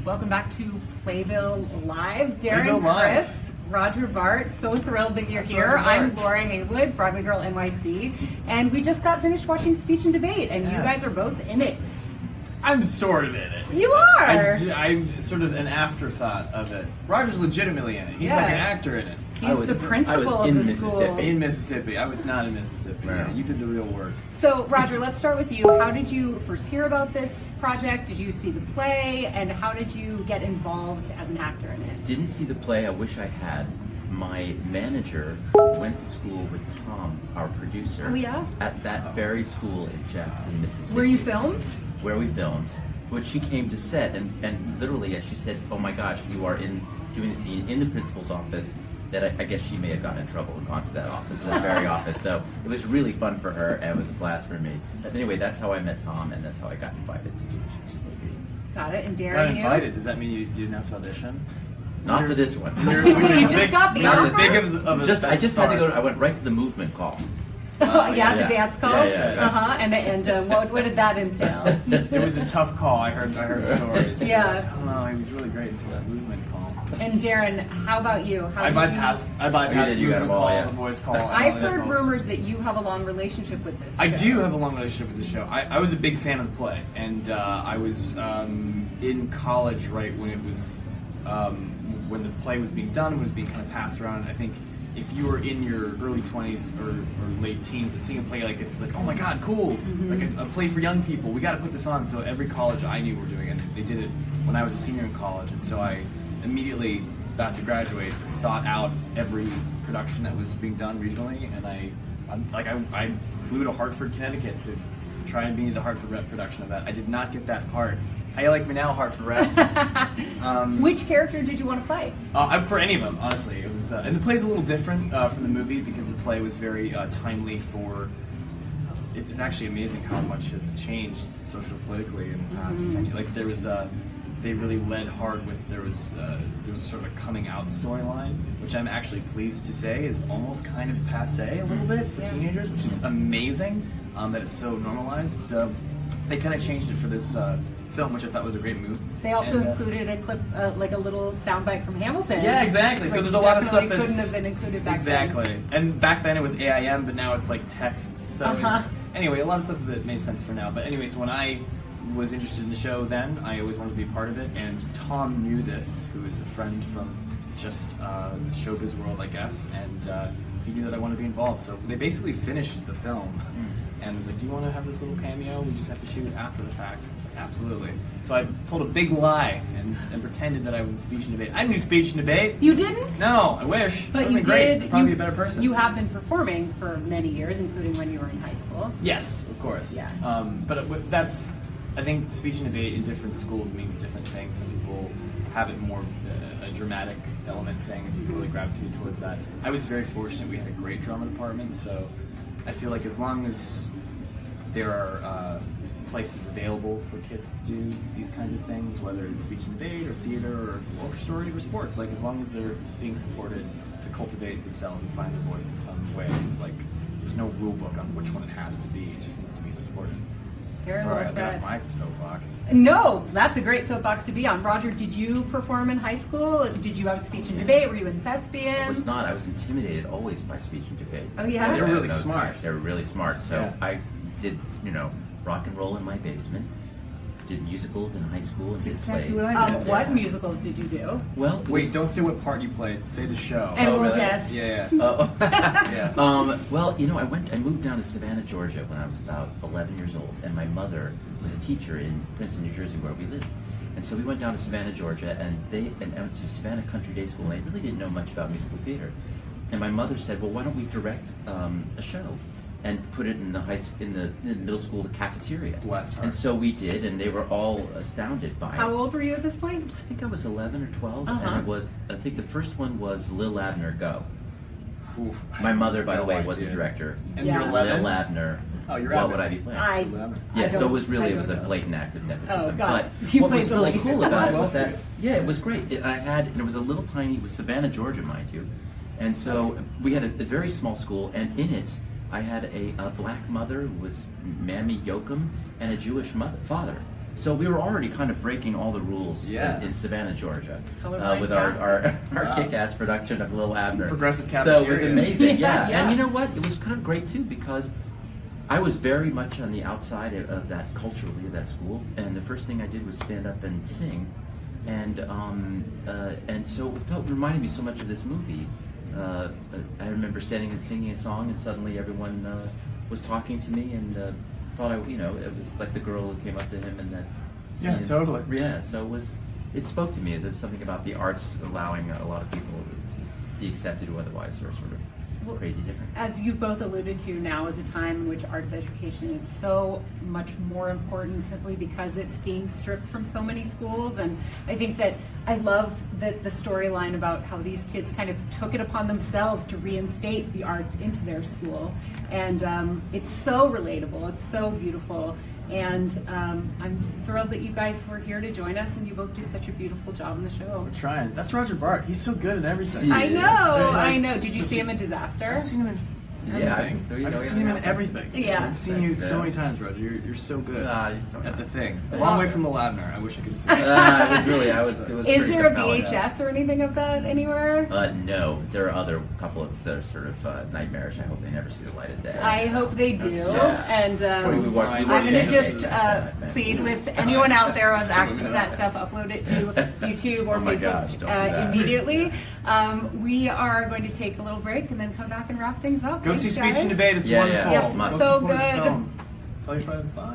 Welcome back to Playbill Live. Playbill Darren Live. Criss, Roger Bart, so thrilled that you're That's here. Roger Bart. I'm Laura Haywood, Broadway Girl NYC, and we just got finished watching Speech and Debate, and you guys are both in it. I'm sort of in it. You are! I'm sort of an afterthought of it. Roger's legitimately in it. He's like an actor in it. He's the principal of the school. In Mississippi. I was not in Mississippi. Right. Yeah, you did the real work. So, Roger, let's start with you. How did you first hear about this project? Did you see the play? And how did you get involved as an actor in it? Didn't see the play. I wish I had. My manager went to school with Tom, our producer. Oh, yeah? At that very school in Jackson, Mississippi. Where you filmed? Where we filmed. But she came to set, and literally, as she said, "Oh my gosh, you are doing the scene in the principal's office." That I guess she may have gotten in trouble and gone to that office, that very office. So it was really fun for her, and it was a blast for me. But anyway, that's how I met Tom, and that's how I got invited to do the movie. Got it. And Darren, Got invited. Does that mean you didn't have to audition? Not for this one. You just got the offer? I just had to go. I went right to the movement call. The Yeah. dance calls. Yeah. And what did that entail? It was a tough call. I heard stories. Yeah. Oh, he was really great until that movement call. And Darren, how about you? I bypassed the You got movement them all, call, yeah. the voice call. and I've all the other heard calls. rumors that you have a long relationship with this show. I do have a long relationship with the show. I was a big fan of the play, and I was in college right when it was when the play was being done, was being kind of passed around. I think if you were in your early 20s or late teens, seeing a play like this is like, oh my god, cool! Like a play for young people. We got to put this on. So every college I knew were doing it. They did it when I was a senior in college, and so I immediately, about to graduate, sought out every production that was being done regionally, and I flew to Hartford, Connecticut to try and be the Hartford Rep production of that. I did not get that part. How you like me now, Hartford Rep? Which character did you want to play? I'm for any of them, honestly. It was, and the play's a little different from the movie because the play was very timely for. It's actually amazing how much has changed social-politically in the past 10 years. Like there was, they really led hard with there was a sort of a coming out storyline, which I'm actually pleased to say is almost kind of passé a little bit for teenagers, which is amazing that it's so normalized. So they kind of changed it for this film, which I thought was a great move. They also included a clip, like a little soundbite from Hamilton. Yeah, exactly. So which there's a lot of stuff definitely that's couldn't have been included back exactly. then. And back then it was AIM, but now it's like text. So it's anyway, a lot of stuff that made sense for now. But anyway, so when I was interested in the show then, I always wanted to be a part of it, and Tom knew this, who is a friend from just the showbiz world, I guess, and he knew that I wanted to be involved. So they basically finished the film and was like, do you want to have this little cameo? We just have to shoot after the fact. I was like, absolutely. So I told a big lie and pretended that I was in Speech and Debate. I didn't do Speech and Debate. You didn't? No, I wish. But That you would've been great. did. I'd probably be a better person. You have been performing for many years, including when you were in high school. Yes, of course. Yeah. But that's, I think Speech and Debate in different schools means different things. Some people have it more a dramatic element thing, and people really gravitate towards that. I was very fortunate. We had a great drama department, so I feel like as long as there are places available for kids to do these kinds of things, whether it's speech and debate or theater or orchestra or sports, like as long as they're being supported to cultivate themselves and find their voice in some way, it's like there's no rule book on which one it has to be. It just needs to be supported. Very Sorry, well I've got said. off my soapbox. No, that's a great soapbox to be on. Roger, did you perform in high school? Did you have speech and debate? Were you in I thespians? was not. I was intimidated always by speech and debate. Oh, yeah? They were really those smart. guys, they were really smart. So Yeah. I did, rock and roll in my basement. Did musicals in high school and did exactly plays. what I did. What musicals did you do? Well, it Wait, was- don't say what part you played. Say the show. And Oh, we'll really? guess. Yeah. Oh. Yeah. Well, I moved down to Savannah, Georgia when I was about 11 years old, and my mother was a teacher in Princeton, New Jersey, where we lived. And so we went down to Savannah, Georgia, and I went to Savannah Country Day School, and I really didn't know much about musical theater. And my mother said, well, why don't we direct a show and put it in the middle school cafeteria? Bless her. And so we did, and they were all astounded by it. How old were you at this point? I think I was 11 or 12, and I think the first one was Lil Abner Go. Oof, I My have mother, by the no way, was the idea. director. And Yeah. you're 11? Lil Abner. Oh, you're What Abner. would I be playing? I Yeah, so don't- it was I a don't know. blatant act of nepotism. Oh, God. But You what played was the really ladies. cool about it Well was for that, you. yeah, it was great. And it was a little tiny, it was Savannah, Georgia, mind you. And so we had a very small school, and in it, I had a black mother who was Mammy Yoakum, and a Jewish father. So we were already kind of breaking all the rules Yeah. in Savannah, Georgia, Colorblind with our Wow. kick-ass production of Little Abner. progressive So it was cafeteria. amazing, Yeah, yeah. yeah. And you know what? It was kind of great too because I was very much on the outside of that culturally of that school, and the first thing I did was stand up and sing, and so it reminded me so much of this movie. I remember standing and singing a song, and suddenly everyone was talking to me, and thought it was like the girl who came up to him and that. Yeah, scene. totally. Yeah, so it spoke to me as if something about the arts allowing a lot of people to be accepted who otherwise are sort of crazy different. As you've both alluded to, now is a time in which arts education is so much more important simply because it's being stripped from so many schools. And I think that I love the storyline about how these kids kind of took it upon themselves to reinstate the arts into their school. And it's so relatable, it's so beautiful. And I'm thrilled that you guys were here to join us, and you both do such a beautiful job in the show. We're trying. That's Roger Bart. He's so good at everything. Yeah. I know, It's like I know. Did you such see a- him in Disaster? I've seen him in Yeah, everything. so you I've know, seen him in yeah. everything. Yeah. I've seen you Thanks, so man. many times, Roger. You're so good You're so at the nice. thing. A Well- long way from the Labner. I wish I could have seen it. It was Is pretty there a compelling. VHS or anything of that anywhere? No, there are couple of that are sort of nightmarish. I hope they never see the light of day. I hope they do. That's- And We work- we I'm work going to in just Netflix. plead with anyone out there who has access to that stuff, upload it to YouTube or Oh my Facebook gosh, don't do that. immediately. We are going to take a little break and then come back and wrap things up. Go Thanks, see Speech and guys. Debate. It's Yeah, wonderful. yeah. Yes, Must. it's so Go support the good. film. Tell your friends. Bye.